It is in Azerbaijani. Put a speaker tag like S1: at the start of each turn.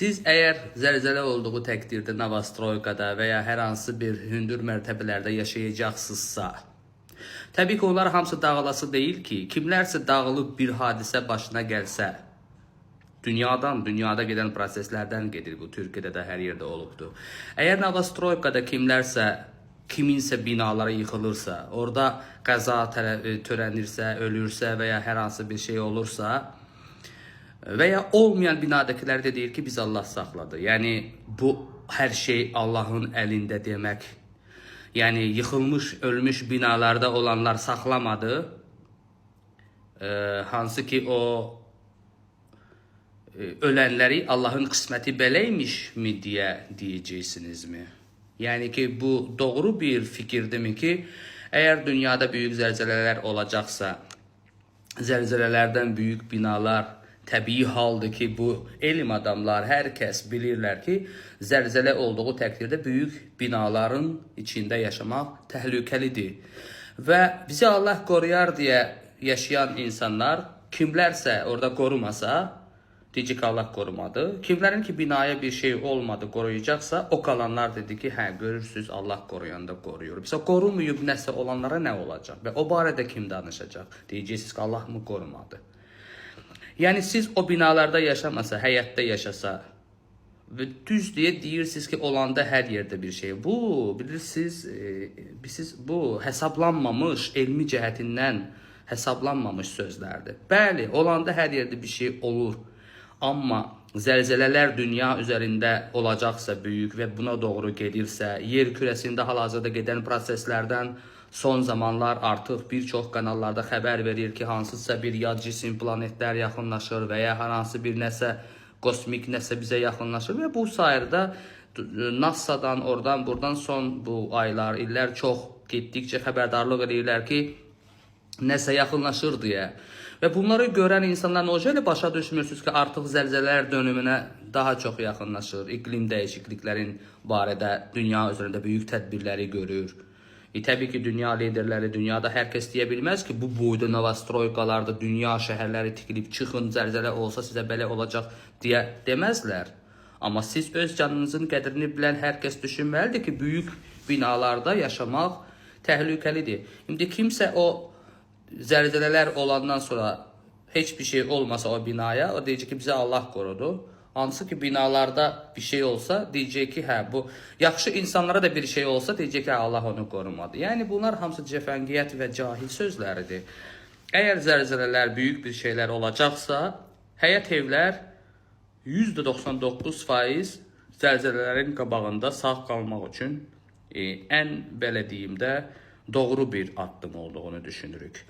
S1: Siz əgər zəlzələ olduğu təqdirdə Novostroykada və ya hər hansı bir hündür mərtəbələrdə yaşayacaqsınızsa, təbii ki, onlar hamısı dağılası deyil ki, kimlərsə dağılıb bir hadisə başına gəlsə, dünyada gedən proseslərdən gedir bu, Türkiyədə də hər yerdə olubdur. Əgər Novostroykada kiminsə binaları yıxılırsa, orada qəza törənirsə, ölürsə və ya hər hansı bir şey olursa və ya olmayan binadakiler de deyir ki, biz Allah saxladı. Yəni bu hər şey Allahın əlində demək. Yəni yıxılmış, ölmüş binalarda olanlar saxlamadı. Hansı ki o ölənləri Allahın qisməti beləymiş mi deyəcəksinizmi? Yəni ki, bu doğru bir fikirdirmi ki, əgər dünyada büyük zəlzələlər olacaqsa, zəlzələlərdən büyük binalar, təbii haldır ki, bu elm adamlar, hər kəs bilirlər ki, zəlzələ olduğu təqdirdə büyük binaların içində yaşamaq təhlükəlidir. Və bizi Allah qoruyar deyə yaşayan insanlar, kimlərsə orada qorumasa, deyəcək ki, Allah qorumadı. Kimlərin ki, binaya bir şey olmadı, qoruyacaqsa, o qalanlar dedi ki, hə, görürsünüz, Allah qoruyanda qoruyur. Bizə qorumayıb nəsə olanlara nə olacaq? Və o barədə kim danışacaq? Deyəcəksiniz ki, Allah mı qorumadı? Yəni, siz o binalarda yaşamasa, həyətdə yaşasa, və düz deyə deyirsiniz ki, olanda hər yerdə bir şey. Bu, bilirsiniz, bu hesablanmamış, elmi cəhətindən hesablanmamış sözlərdir. Bəli, olanda hər yerdə bir şey olur. Amma zəlzələlər dünya üzərində olacaqsa böyük və buna doğru gedirsə, yer kürəsində hal-hazırda gedən proseslərdən son zamanlar artıq bir çox kanallarda xəbər verir ki, hansısa bir yad cisim planetlər yaxınlaşır və ya hər hansı bir nəsə, kosmik nəsə bizə yaxınlaşır və bu sayırda NASA'dan, oradan, buradan son bu aylar, illər çox getdikcə xəbərdarlıq edirlər ki, nəsə yaxınlaşır deyə. Və bunları görən insanlar necə elə başa düşmürsünüz ki, artıq zəlzələlər dönümünə daha çox yaxınlaşır, iqlim dəyişikliklərin barədə dünya üzərində böyük tədbirləri görür. Təbii ki, dünya liderləri, dünyada hər kəs deyə bilməz ki, bu boyda Novostroykalarda dünya şəhərləri tikilib, çıxın, zəlzələ olsa sizə belə olacaq deyə deməzlər. Amma siz öz canınızın qədrini bilən hər kəs düşünməlidir ki, böyük binalarda yaşamaq təhlükəlidir. İndi kimsə o zəlzələlər olandan sonra heç bir şey olmasa o binaya, o deyəcək ki, bizə Allah qorudu. Hansı ki, binalarda bir şey olsa, deyəcək ki, hə, bu yaxşı insanlara da bir şey olsa, deyəcək ki, Allah onu qorumadı. Yəni, bunlar hamısı cəfəngiyyət və cahil sözləridir. Əgər zəlzələlər, böyük bir şeylər olacaqsa, həyət evlər %99% zəlzələlərin qabağında sağ qalmaq üçün ən belə deyim də, doğru bir addım olduğunu düşünürük.